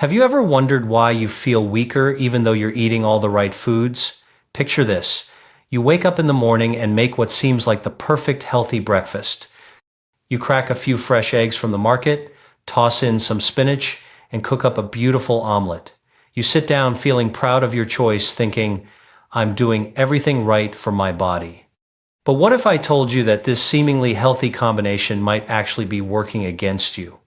Have you ever wondered why you feel weaker even though you're eating all the right foods? Picture this. You wake up in the morning and make what seems like the perfect healthy breakfast. You crack a few fresh eggs from the market, toss in some spinach, and cook up a beautiful omelet. You sit down feeling proud of your choice, thinking, I'm doing everything right for my body. But what if I told you that this seemingly healthy combination might actually be working against you?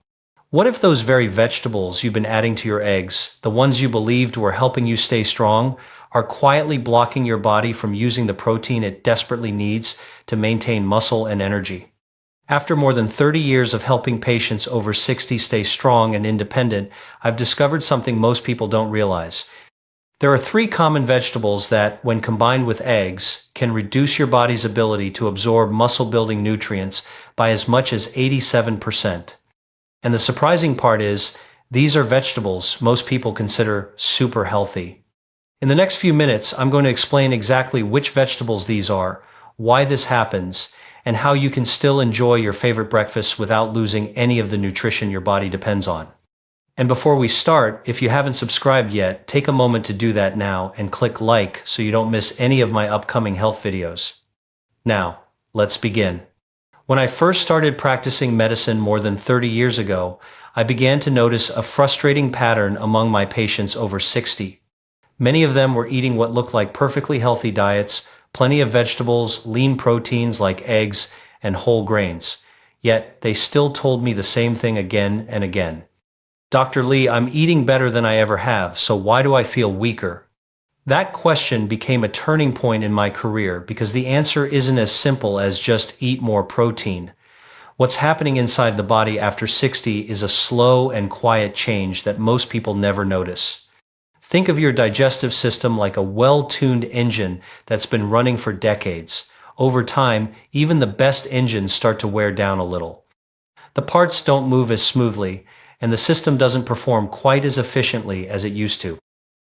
What if those very vegetables you've been adding to your eggs, the ones you believed were helping you stay strong, are quietly blocking your body from using the protein it desperately needs to maintain muscle and energy? After more than 30 years of helping patients over 60 stay strong and independent, I've discovered something most people don't realize. There are three common vegetables that, when combined with eggs, can reduce your body's ability to absorb muscle-building nutrients by as much as 87%. And the surprising part is, these are vegetables most people consider super healthy. In the next few minutes, I'm going to explain exactly which vegetables these are, why this happens, and how you can still enjoy your favorite breakfast without losing any of the nutrition your body depends on. And before we start, if you haven't subscribed yet, take a moment to do that now and click like so you don't miss any of my upcoming health videos. Now, let's begin. When I first started practicing medicine more than 30 years ago, I began to notice a frustrating pattern among my patients over 60. Many of them were eating what looked like perfectly healthy diets, plenty of vegetables, lean proteins like eggs, and whole grains. Yet, they still told me the same thing again and again. Dr. Lee, I'm eating better than I ever have, so why do I feel weaker? That question became a turning point in my career because the answer isn't as simple as just eat more protein. What's happening inside the body after 60 is a slow and quiet change that most people never notice. Think of your digestive system like a well-tuned engine that's been running for decades. Over time, even the best engines start to wear down a little. The parts don't move as smoothly, and the system doesn't perform quite as efficiently as it used to.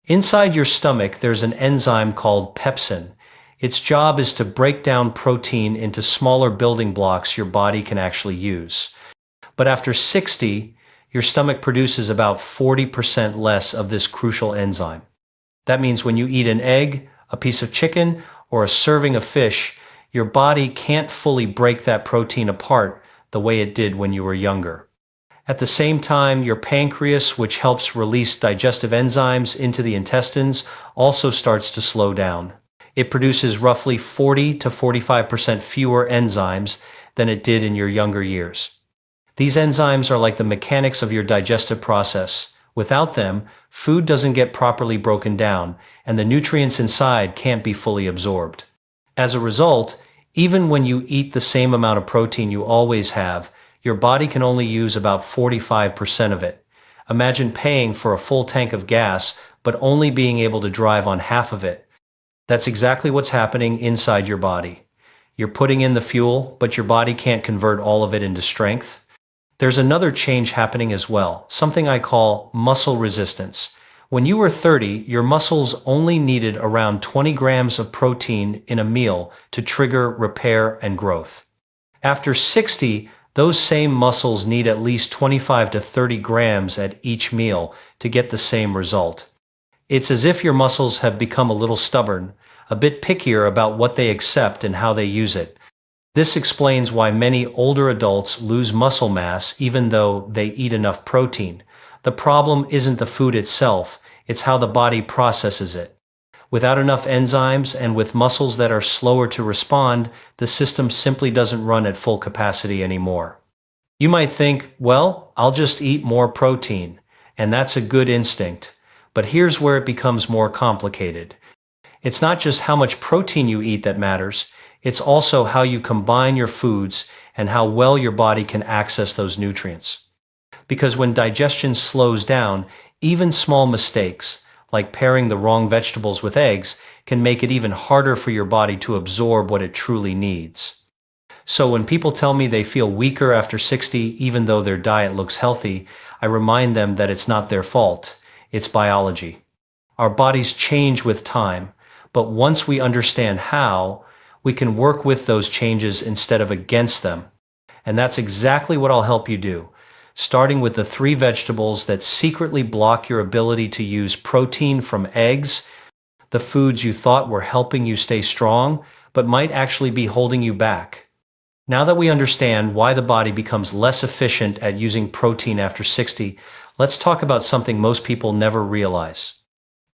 Inside your stomach, there's an enzyme called pepsin. Its job is to break down protein into smaller building blocks your body can actually use. But after 60, your stomach produces about 40% less of this crucial enzyme. That means when you eat an egg, a piece of chicken, or a serving of fish, your body can't fully break that protein apart the way it did when you were younger. At the same time, your pancreas, which helps release digestive enzymes into the intestines, also starts to slow down. It produces roughly 40 to 45% fewer enzymes than it did in your younger years. These enzymes are like the mechanics of your digestive process. Without them, food doesn't get properly broken down, and the nutrients inside can't be fully absorbed. As a result, even when you eat the same amount of protein you always have, your body can only use about 45% of it. Imagine paying for a full tank of gas, but only being able to drive on half of it. That's exactly what's happening inside your body. You're putting in the fuel, but your body can't convert all of it into strength. There's another change happening as well, something I call muscle resistance. When you were 30, your muscles only needed around 20 grams of protein in a meal to trigger repair and growth. After 60, those same muscles need at least 25 to 30 grams at each meal to get the same result. It's as if your muscles have become a little stubborn, a bit pickier about what they accept and how they use it. This explains why many older adults lose muscle mass even though they eat enough protein. The problem isn't the food itself, it's how the body processes it. Without enough enzymes and with muscles that are slower to respond, the system simply doesn't run at full capacity anymore. You might think, well, I'll just eat more protein, and that's a good instinct. But here's where it becomes more complicated. It's not just how much protein you eat that matters, it's also how you combine your foods and how well your body can access those nutrients. Because when digestion slows down, even small mistakes, like pairing the wrong vegetables with eggs, can make it even harder for your body to absorb what it truly needs. So when people tell me they feel weaker after 60 even though their diet looks healthy, I remind them that it's not their fault, it's biology. Our bodies change with time, but once we understand how, we can work with those changes instead of against them. And that's exactly what I'll help you do. starting with the three vegetables that secretly block your ability to use protein from eggs, the foods you thought were helping you stay strong, but might actually be holding you back. Now that we understand why the body becomes less efficient at using protein after 60, let's talk about something most people never realize.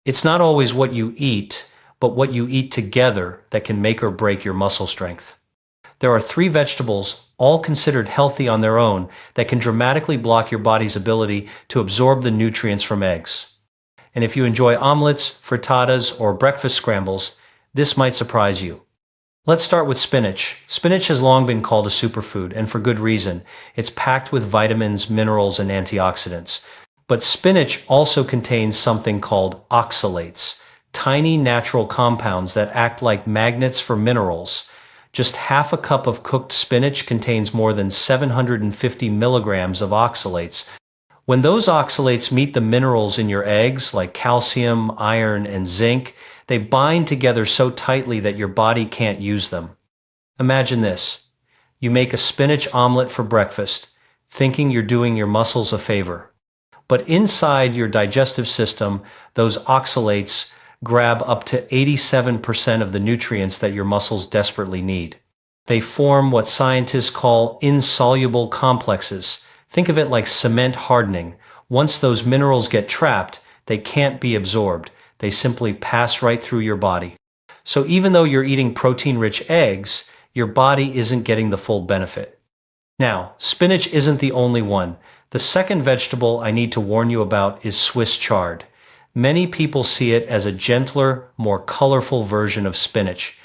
It's not always what you eat, but what you eat together that can make or break your muscle strength. There are three vegetables, all considered healthy on their own, that can dramatically block your body's ability to absorb the nutrients from eggs. And if you enjoy omelets, frittatas, or breakfast scrambles, this might surprise you. Let's start with spinach. Spinach has long been called a superfood, and for good reason. It's packed with vitamins, minerals, and antioxidants. But spinach also contains something called oxalates, tiny natural compounds that act like magnets for minerals. Just half a cup of cooked spinach contains more than 750 milligrams of oxalates. When those oxalates meet the minerals in your eggs, like calcium, iron, and zinc, they bind together so tightly that your body can't use them. Imagine this. You make a spinach omelet for breakfast, thinking you're doing your muscles a favor. But inside your digestive system, those oxalates grab up to 87% of the nutrients that your muscles desperately need. They form what scientists call insoluble complexes. Think of it like cement hardening. Once those minerals get trapped, they can't be absorbed. They simply pass right through your body. So even though you're eating protein-rich eggs, your body isn't getting the full benefit. Now, spinach isn't the only one. The second vegetable I need to warn you about is Swiss chard. Many people see it as a gentler, more colorful version of spinach.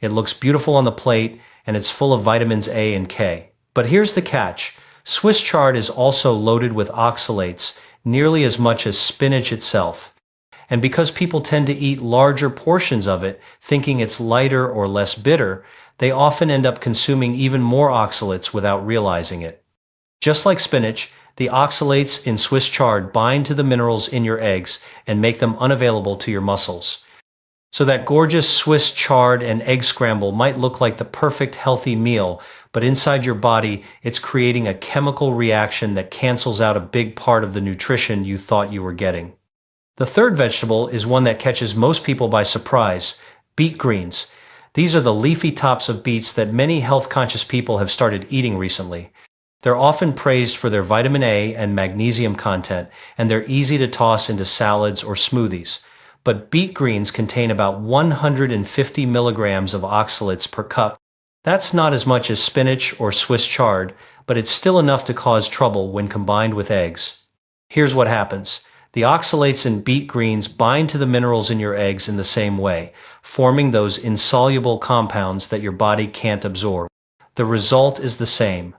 It looks beautiful on the plate, and it's full of vitamins A and K. But here's the catch. Swiss chard is also loaded with oxalates, nearly as much as spinach itself. And because people tend to eat larger portions of it, thinking it's lighter or less bitter, they often end up consuming even more oxalates without realizing it. Just like spinach, the oxalates in Swiss chard bind to the minerals in your eggs and make them unavailable to your muscles. So that gorgeous Swiss chard and egg scramble might look like the perfect healthy meal, but inside your body, it's creating a chemical reaction that cancels out a big part of the nutrition you thought you were getting. The third vegetable is one that catches most people by surprise: beet greens. These are the leafy tops of beets that many health-conscious people have started eating recently. They're often praised for their vitamin A and magnesium content, and they're easy to toss into salads or smoothies. But beet greens contain about 150 milligrams of oxalates per cup. That's not as much as spinach or Swiss chard, but it's still enough to cause trouble when combined with eggs. Here's what happens. The oxalates in beet greens bind to the minerals in your eggs in the same way, forming those insoluble compounds that your body can't absorb. The result is the same.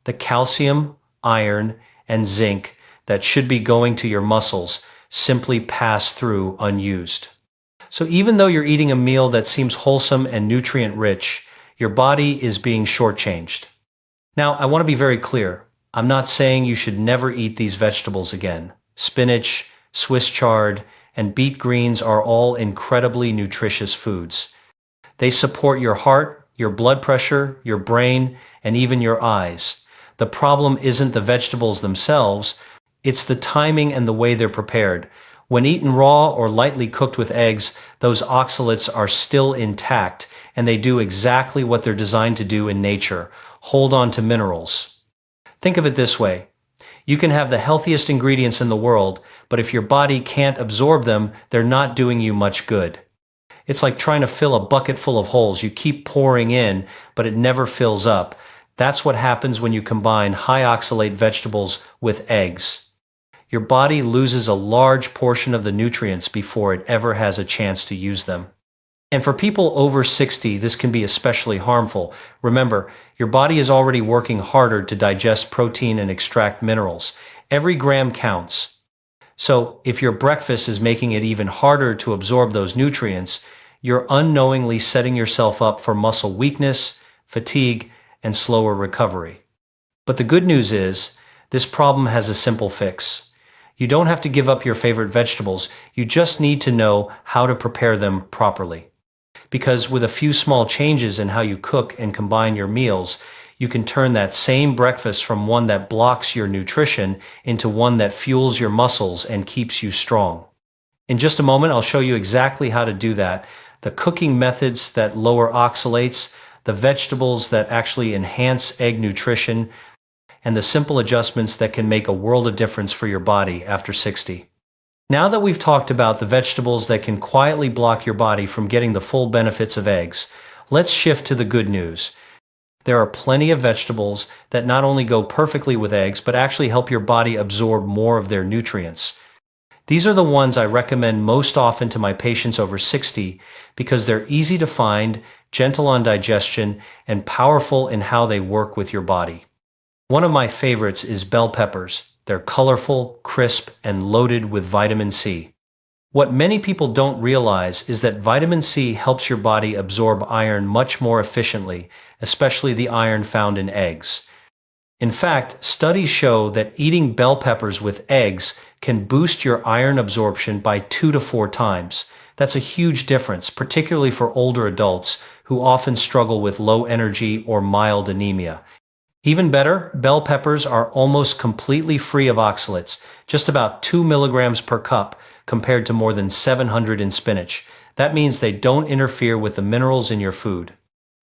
The calcium, iron, and zinc that should be going to your muscles simply pass through unused. So even though you're eating a meal that seems wholesome and nutrient-rich, your body is being shortchanged. Now, I want to be very clear. I'm not saying you should never eat these vegetables again. Spinach, Swiss chard, and beet greens are all incredibly nutritious foods. They support your heart, your blood pressure, your brain, and even your eyes. The problem isn't the vegetables themselves, it's the timing and the way they're prepared. When eaten raw or lightly cooked with eggs, those oxalates are still intact, and they do exactly what they're designed to do in nature: hold on to minerals. Think of it this way. You can have the healthiest ingredients in the world, but if your body can't absorb them, they're not doing you much good. It's like trying to fill a bucket full of holes. You keep pouring in, but it never fills up. That's what happens when you combine high oxalate vegetables with eggs. Your body loses a large portion of the nutrients before it ever has a chance to use them. And for people over 60, this can be especially harmful. Remember, your body is already working harder to digest protein and extract minerals. Every gram counts. So, if your breakfast is making it even harder to absorb those nutrients, you're unknowingly setting yourself up for muscle weakness, fatigue, and slower recovery. But the good news is, this problem has a simple fix. You don't have to give up your favorite vegetables, you just need to know how to prepare them properly. Because with a few small changes in how you cook and combine your meals, you can turn that same breakfast from one that blocks your nutrition into one that fuels your muscles and keeps you strong. In just a moment, I'll show you exactly how to do that, the cooking methods that lower oxalates, the vegetables that actually enhance egg nutrition, and the simple adjustments that can make a world of difference for your body after 60. Now that we've talked about the vegetables that can quietly block your body from getting the full benefits of eggs, let's shift to the good news. There are plenty of vegetables that not only go perfectly with eggs, but actually help your body absorb more of their nutrients. These are the ones I recommend most often to my patients over 60 because they're easy to find, gentle on digestion, and powerful in how they work with your body. One of my favorites is bell peppers. They're colorful, crisp, and loaded with vitamin C. What many people don't realize is that vitamin C helps your body absorb iron much more efficiently, especially the iron found in eggs. In fact, studies show that eating bell peppers with eggs can boost your iron absorption by 2 to 4 times. That's a huge difference, particularly for older adults who often struggle with low energy or mild anemia. Even better, bell peppers are almost completely free of oxalates, just about 2 milligrams per cup compared to more than 700 in spinach. That means they don't interfere with the minerals in your food.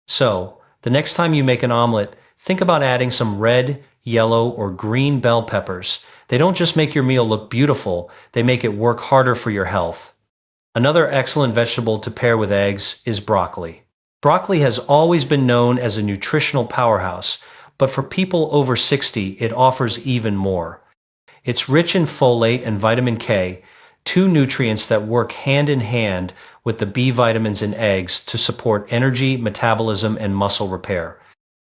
So, the next time you make an omelet, think about adding some red, yellow, or green bell peppers. They don't just make your meal look beautiful, they make it work harder for your health. Another excellent vegetable to pair with eggs is broccoli. Broccoli has always been known as a nutritional powerhouse, but for people over 60, it offers even more. It's rich in folate and vitamin K, two nutrients that work hand in hand with the B vitamins in eggs to support energy, metabolism, and muscle repair.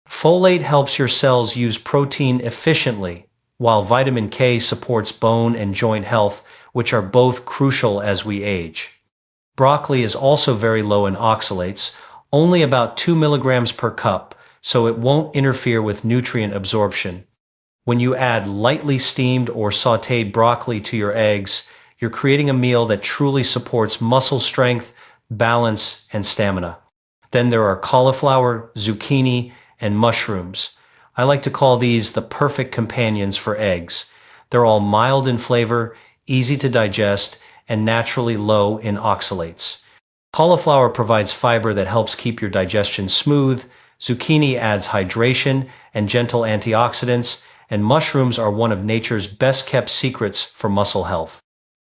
Folate helps your cells use protein efficiently, while vitamin K supports bone and joint health, which are both crucial as we age. Broccoli is also very low in oxalates, only about 2 milligrams per cup, so it won't interfere with nutrient absorption. When you add lightly steamed or sautéed broccoli to your eggs, you're creating a meal that truly supports muscle strength, balance, and stamina. Then there are cauliflower, zucchini, and mushrooms. I like to call these the perfect companions for eggs. They're all mild in flavor, easy to digest, and naturally low in oxalates. Cauliflower provides fiber that helps keep your digestion smooth, zucchini adds hydration and gentle antioxidants, and mushrooms are one of nature's best-kept secrets for muscle health.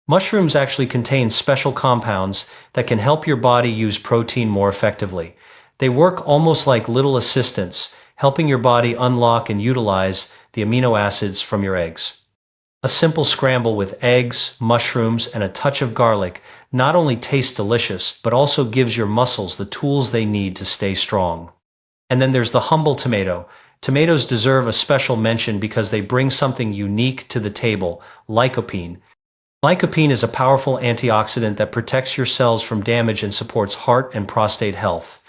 Mushrooms actually contain special compounds that can help your body use protein more effectively. They work almost like little assistants, helping your body unlock and utilize the amino acids from your eggs. A simple scramble with eggs, mushrooms, and a touch of garlic not only tastes delicious, but also gives your muscles the tools they need to stay strong. And then there's the humble tomato. Tomatoes deserve a special mention because they bring something unique to the table, lycopene. Lycopene is a powerful antioxidant that protects your cells from damage and supports heart and prostate health.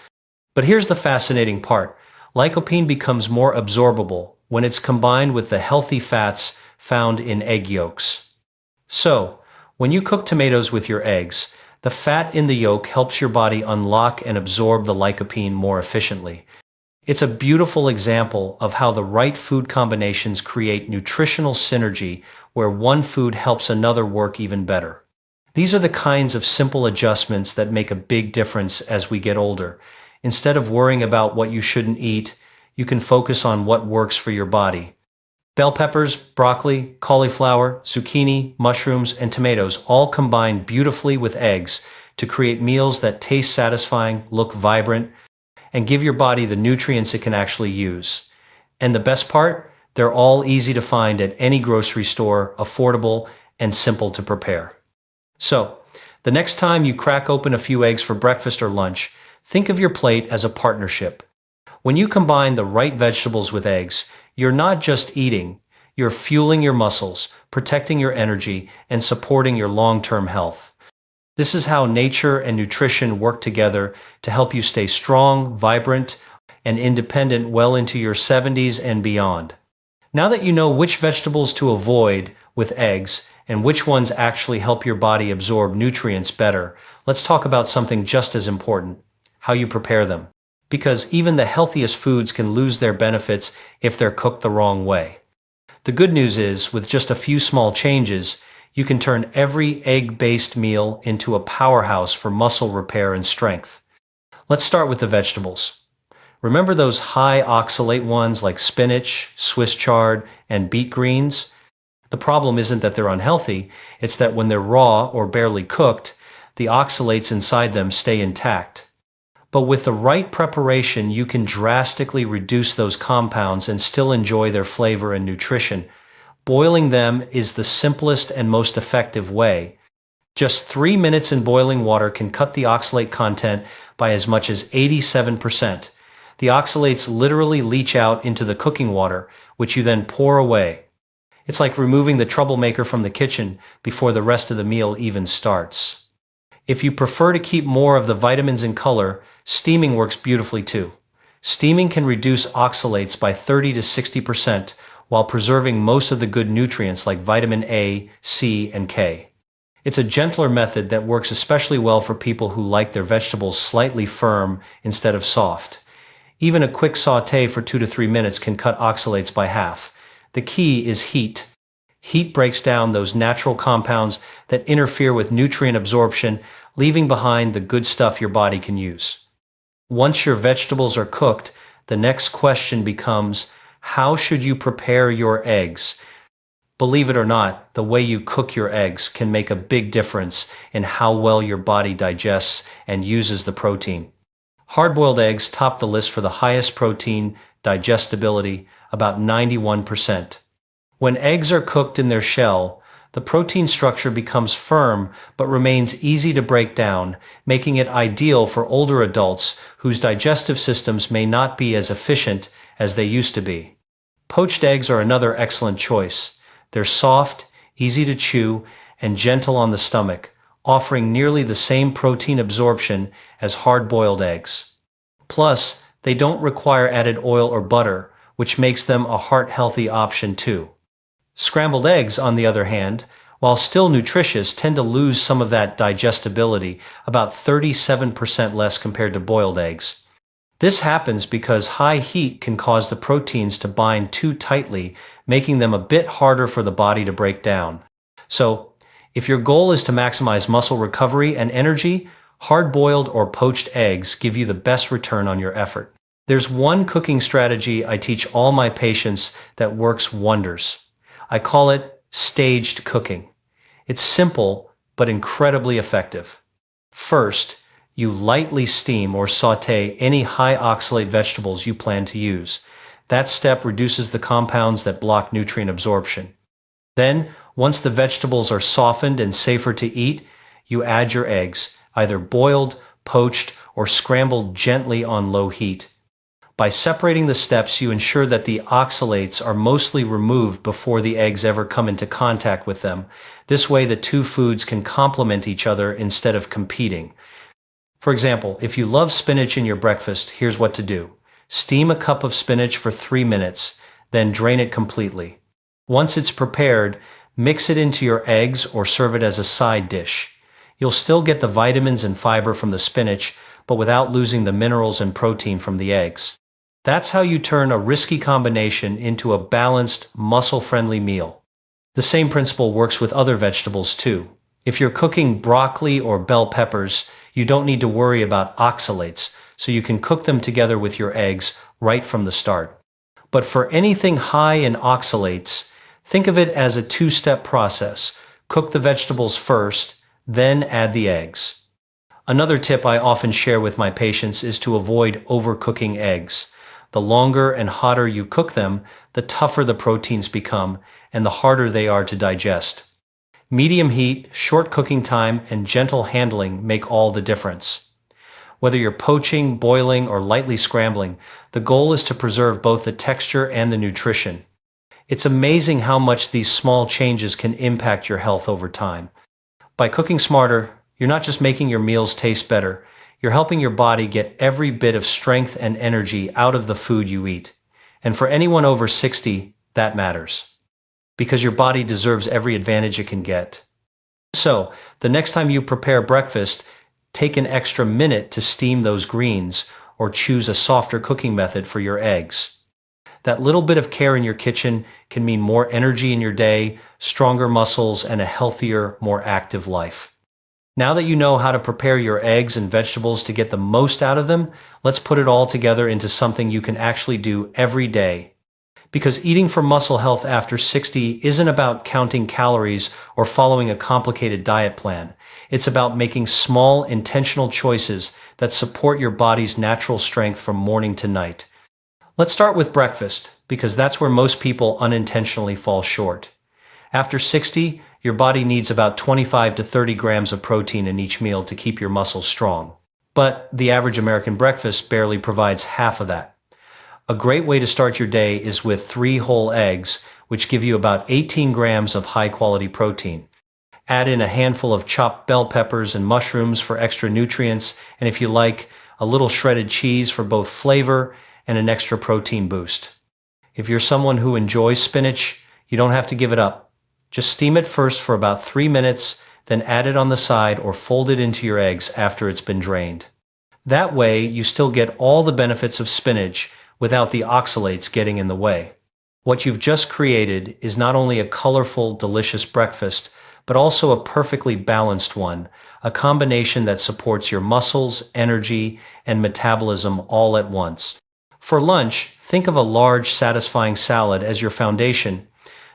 But here's the fascinating part. Lycopene becomes more absorbable when it's combined with the healthy fats found in egg yolks. So, when you cook tomatoes with your eggs, the fat in the yolk helps your body unlock and absorb the lycopene more efficiently. It's a beautiful example of how the right food combinations create nutritional synergy where one food helps another work even better. These are the kinds of simple adjustments that make a big difference as we get older. Instead of worrying about what you shouldn't eat, you can focus on what works for your body. Bell peppers, broccoli, cauliflower, zucchini, mushrooms, and tomatoes all combine beautifully with eggs to create meals that taste satisfying, look vibrant, and give your body the nutrients it can actually use. And the best part? They're all easy to find at any grocery store, affordable, and simple to prepare. So, the next time you crack open a few eggs for breakfast or lunch, think of your plate as a partnership. When you combine the right vegetables with eggs, you're not just eating, you're fueling your muscles, protecting your energy, and supporting your long-term health. This is how nature and nutrition work together to help you stay strong, vibrant, and independent well into your 70s and beyond. Now that you know which vegetables to avoid with eggs and which ones actually help your body absorb nutrients better, let's talk about something just as important: how you prepare them. because even the healthiest foods can lose their benefits if they're cooked the wrong way. The good news is, with just a few small changes, you can turn every egg-based meal into a powerhouse for muscle repair and strength. Let's start with the vegetables. Remember those high oxalate ones like spinach, Swiss chard, and beet greens? The problem isn't that they're unhealthy, it's that when they're raw or barely cooked, the oxalates inside them stay intact. But with the right preparation, you can drastically reduce those compounds and still enjoy their flavor and nutrition. Boiling them is the simplest and most effective way. Just 3 minutes in boiling water can cut the oxalate content by as much as 87%. The oxalates literally leach out into the cooking water, which you then pour away. It's like removing the troublemaker from the kitchen before the rest of the meal even starts. If you prefer to keep more of the vitamins and color, steaming works beautifully too. Steaming can reduce oxalates by 30 to 60% while preserving most of the good nutrients like vitamin A, C, and K. It's a gentler method that works especially well for people who like their vegetables slightly firm instead of soft. Even a quick sauté for 2 to 3 minutes can cut oxalates by half. The key is heat. Heat breaks down those natural compounds that interfere with nutrient absorption, leaving behind the good stuff your body can use. Once your vegetables are cooked, the next question becomes, how should you prepare your eggs? Believe it or not, the way you cook your eggs can make a big difference in how well your body digests and uses the protein. Hard-boiled eggs top the list for the highest protein digestibility, about 91%. When eggs are cooked in their shell, the protein structure becomes firm but remains easy to break down, making it ideal for older adults whose digestive systems may not be as efficient as they used to be. Poached eggs are another excellent choice. They're soft, easy to chew, and gentle on the stomach, offering nearly the same protein absorption as hard-boiled eggs. Plus, they don't require added oil or butter, which makes them a heart-healthy option too. Scrambled eggs, on the other hand, while still nutritious, tend to lose some of that digestibility, about 37% less compared to boiled eggs. This happens because high heat can cause the proteins to bind too tightly, making them a bit harder for the body to break down. So, if your goal is to maximize muscle recovery and energy, hard-boiled or poached eggs give you the best return on your effort. There's one cooking strategy I teach all my patients that works wonders. I call it staged cooking. It's simple, but incredibly effective. First, you lightly steam or sauté any high oxalate vegetables you plan to use. That step reduces the compounds that block nutrient absorption. Then, once the vegetables are softened and safer to eat, you add your eggs, either boiled, poached, or scrambled gently on low heat. By separating the steps, you ensure that the oxalates are mostly removed before the eggs ever come into contact with them. This way, the two foods can complement each other instead of competing. For example, if you love spinach in your breakfast, here's what to do. Steam a cup of spinach for 3 minutes, then drain it completely. Once it's prepared, mix it into your eggs or serve it as a side dish. You'll still get the vitamins and fiber from the spinach, but without losing the minerals and protein from the eggs. That's how you turn a risky combination into a balanced, muscle-friendly meal. The same principle works with other vegetables too. If you're cooking broccoli or bell peppers, you don't need to worry about oxalates, so you can cook them together with your eggs right from the start. But for anything high in oxalates, think of it as a two-step process. Cook the vegetables first, then add the eggs. Another tip I often share with my patients is to avoid overcooking eggs. The longer and hotter you cook them, the tougher the proteins become, and the harder they are to digest. Medium heat, short cooking time, and gentle handling make all the difference. Whether you're poaching, boiling, or lightly scrambling, the goal is to preserve both the texture and the nutrition. It's amazing how much these small changes can impact your health over time. By cooking smarter, you're not just making your meals taste better, you're helping your body get every bit of strength and energy out of the food you eat. And for anyone over 60, that matters. Because your body deserves every advantage it can get. So, the next time you prepare breakfast, take an extra minute to steam those greens, or choose a softer cooking method for your eggs. That little bit of care in your kitchen can mean more energy in your day, stronger muscles, and a healthier, more active life. Now that you know how to prepare your eggs and vegetables to get the most out of them, let's put it all together into something you can actually do every day. Because eating for muscle health after 60 isn't about counting calories or following a complicated diet plan. It's about making small, intentional choices that support your body's natural strength from morning to night. Let's start with breakfast, because that's where most people unintentionally fall short. After 60, your body needs about 25 to 30 grams of protein in each meal to keep your muscles strong. But the average American breakfast barely provides half of that. A great way to start your day is with 3 whole eggs, which give you about 18 grams of high-quality protein. Add in a handful of chopped bell peppers and mushrooms for extra nutrients, and if you like, a little shredded cheese for both flavor and an extra protein boost. If you're someone who enjoys spinach, you don't have to give it up. Just steam it first for about 3 minutes, then add it on the side or fold it into your eggs after it's been drained. That way, you still get all the benefits of spinach without the oxalates getting in the way. What you've just created is not only a colorful, delicious breakfast, but also a perfectly balanced one, a combination that supports your muscles, energy, and metabolism all at once. For lunch, think of a large, satisfying salad as your foundation.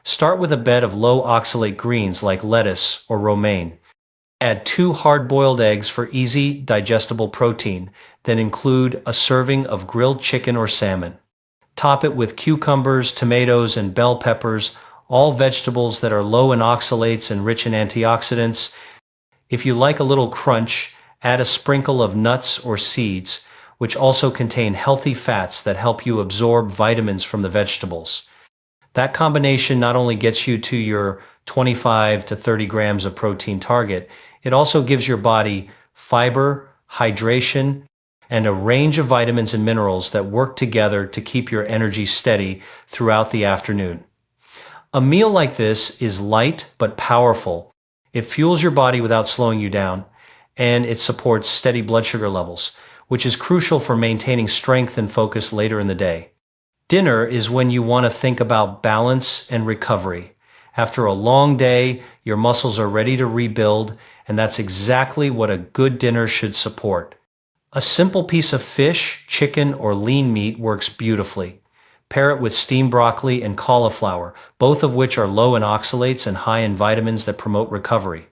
Start with a bed of low-oxalate greens like lettuce or romaine. Add 2 hard-boiled eggs for easy, digestible protein, then include a serving of grilled chicken or salmon. Top it with cucumbers, tomatoes, and bell peppers, all vegetables that are low in oxalates and rich in antioxidants. If you like a little crunch, add a sprinkle of nuts or seeds, which also contain healthy fats that help you absorb vitamins from the vegetables. That combination not only gets you to your 25 to 30 grams of protein target, it also gives your body fiber, hydration, and a range of vitamins and minerals that work together to keep your energy steady throughout the afternoon. A meal like this is light but powerful. It fuels your body without slowing you down, and it supports steady blood sugar levels, which is crucial for maintaining strength and focus later in the day. Dinner is when you want to think about balance and recovery. After a long day, your muscles are ready to rebuild, and that's exactly what a good dinner should support. A simple piece of fish, chicken, or lean meat works beautifully. Pair it with steamed broccoli and cauliflower, both of which are low in oxalates and high in vitamins that promote recovery.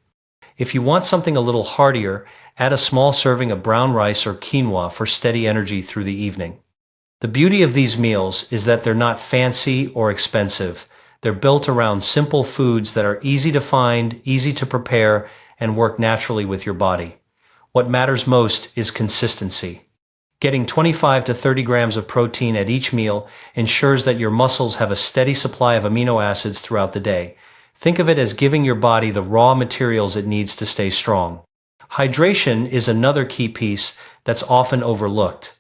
If you want something a little heartier, add a small serving of brown rice or quinoa for steady energy through the evening. The beauty of these meals is that they're not fancy or expensive. They're built around simple foods that are easy to find, easy to prepare, and work naturally with your body. What matters most is consistency. Getting 25 to 30 grams of protein at each meal ensures that your muscles have a steady supply of amino acids throughout the day. Think of it as giving your body the raw materials it needs to stay strong. Hydration is another key piece that's often overlooked.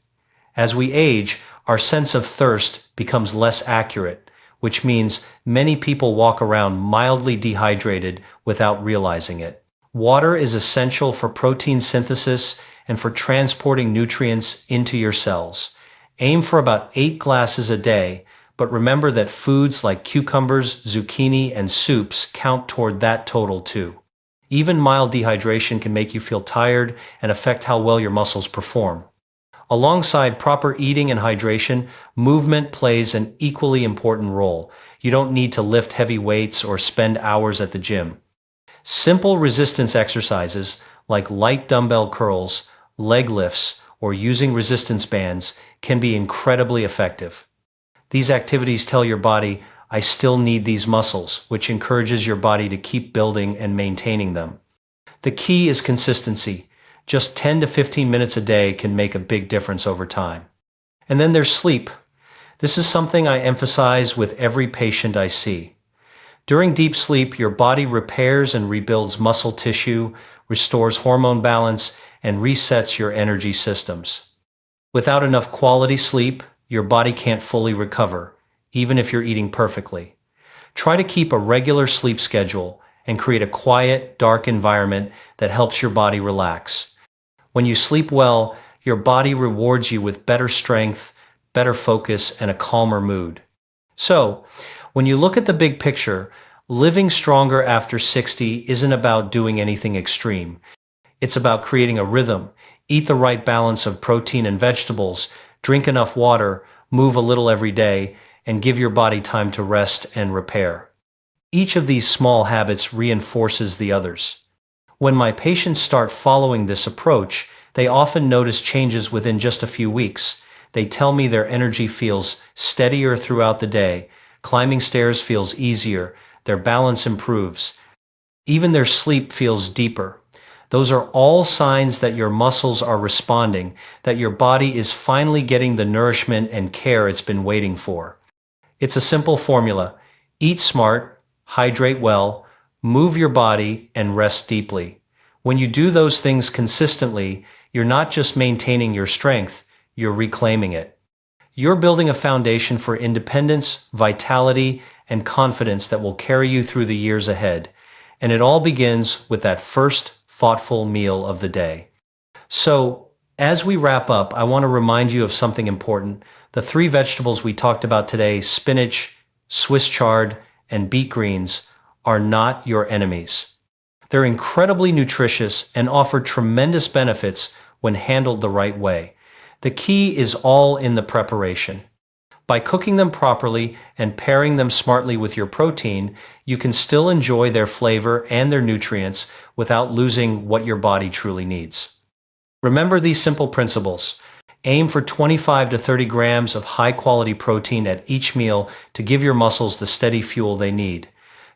As we age, our sense of thirst becomes less accurate, which means many people walk around mildly dehydrated without realizing it. Water is essential for protein synthesis and for transporting nutrients into your cells. Aim for about 8 glasses a day, but remember that foods like cucumbers, zucchini, and soups count toward that total too. Even mild dehydration can make you feel tired and affect how well your muscles perform. Alongside proper eating and hydration, movement plays an equally important role. You don't need to lift heavy weights or spend hours at the gym. Simple resistance exercises like light dumbbell curls, leg lifts, or using resistance bands can be incredibly effective. These activities tell your body, I still need these muscles, which encourages your body to keep building and maintaining them. The key is consistency. Just 10 to 15 minutes a day can make a big difference over time. And then there's sleep. This is something I emphasize with every patient I see. During deep sleep, your body repairs and rebuilds muscle tissue, restores hormone balance, and resets your energy systems. Without enough quality sleep, your body can't fully recover, even if you're eating perfectly. Try to keep a regular sleep schedule and create a quiet, dark environment that helps your body relax. When you sleep well, your body rewards you with better strength, better focus, and a calmer mood. So, when you look at the big picture, living stronger after 60 isn't about doing anything extreme. It's about creating a rhythm. Eat the right balance of protein and vegetables, drink enough water, move a little every day, and give your body time to rest and repair. Each of these small habits reinforces the others. When my patients start following this approach, they often notice changes within just a few weeks. They tell me their energy feels steadier throughout the day, climbing stairs feels easier, their balance improves, even their sleep feels deeper. Those are all signs that your muscles are responding, that your body is finally getting the nourishment and care it's been waiting for. It's a simple formula. Eat smart, hydrate well, move your body, and rest deeply. When you do those things consistently, you're not just maintaining your strength, you're reclaiming it. You're building a foundation for independence, vitality, and confidence that will carry you through the years ahead. And it all begins with that first thoughtful meal of the day. So, as we wrap up, I want to remind you of something important. The three vegetables we talked about today, spinach, Swiss chard, and beet greens, are not your enemies. They're incredibly nutritious and offer tremendous benefits when handled the right way. The key is all in the preparation. By cooking them properly and pairing them smartly with your protein, you can still enjoy their flavor and their nutrients without losing what your body truly needs. Remember these simple principles. Aim for 25 to 30 grams of high-quality protein at each meal to give your muscles the steady fuel they need.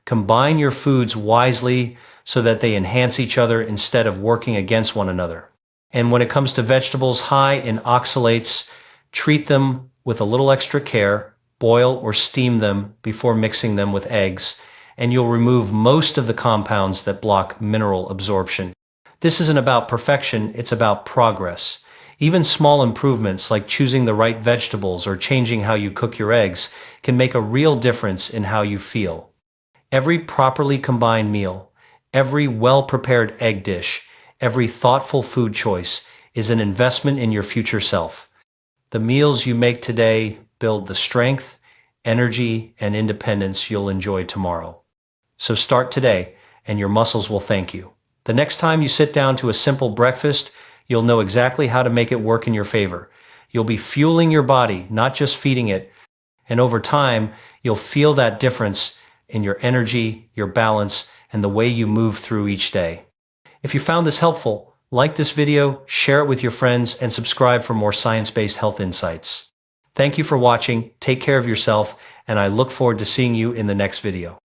Combine your foods wisely so that they enhance each other instead of working against one another. And when it comes to vegetables high in oxalates, treat them with a little extra care, boil or steam them before mixing them with eggs, and you'll remove most of the compounds that block mineral absorption. This isn't about perfection, it's about progress. Even small improvements like choosing the right vegetables or changing how you cook your eggs can make a real difference in how you feel. Every properly combined meal, every well-prepared egg dish, every thoughtful food choice is an investment in your future self. The meals you make today build the strength, energy, and independence you'll enjoy tomorrow. So start today, and your muscles will thank you. The next time you sit down to a simple breakfast, you'll know exactly how to make it work in your favor. You'll be fueling your body, not just feeding it. And over time, you'll feel that difference in your energy, your balance, and the way you move through each day. If you found this helpful, like this video, share it with your friends, and subscribe for more science-based health insights. Thank you for watching, take care of yourself, and I look forward to seeing you in the next video.